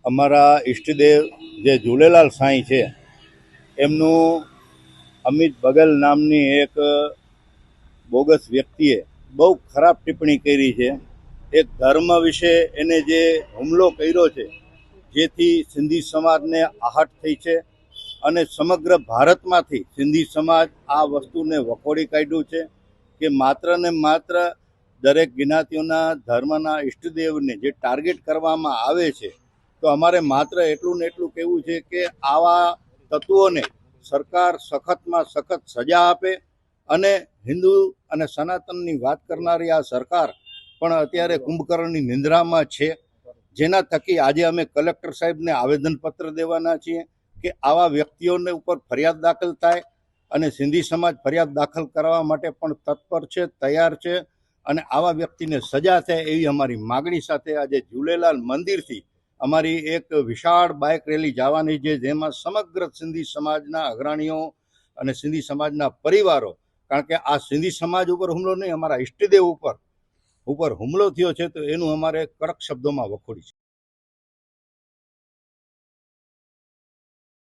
અમારા ઈષ્ટદેવ જે ઝૂલેલાલ સાંઈ છે એમનું અમિત બગલ નામની એક બોગસ વ્યક્તિએ બહુ ખરાબ ટિપ્પણી કરી છે. એક ધર્મ વિશે એને જે હુમલો કર્યો છે જેથી સિંધી સમાજને આહટ થઈ છે અને સમગ્ર ભારતમાંથી સિંધી સમાજ આ વસ્તુને વખોડી કાઢ્યું છે કે માત્ર ને માત્ર દરેક જ્ઞાતિઓના ધર્મના ઈષ્ટદેવને જે ટાર્ગેટ કરવામાં આવે છે. તો અમારે માત્ર એટલું ને એટલું કહેવું છે કે આવા તત્વોને સરકાર સખતમાં સખત સજા આપે અને હિન્દુ અને સનાતનની વાત કરનારી આ સરકાર પણ અત્યારે કુંભકર્ણની નિંદ્રામાં છે, જેના થકી આજે અમે કલેક્ટર સાહેબને આવેદનપત્ર દેવાના છીએ કે આવા વ્યક્તિઓને ઉપર ફરિયાદ દાખલ થાય અને સિંધી સમાજ ફરિયાદ દાખલ કરવા માટે પણ તત્પર છે, તૈયાર છે અને આવા વ્યક્તિને સજા થાય એવી અમારી માગણી સાથે આજે ઝૂલેલાલ મંદિરથી અમારી એક વિશાળ બાઇક રેલી જવાની છે, જેમાં સમગ્ર સિંધી સમાજના અગ્રણીઓ અને સિંધી સમાજના પરિવારો, કારણ કે આ સિંધી સમાજ ઉપર હુમલો નહીં, અમારા ઈષ્ટદેવ ઉપર હુમલો થયો છે, તો એનું અમારે કડક શબ્દોમાં વખોડી છે.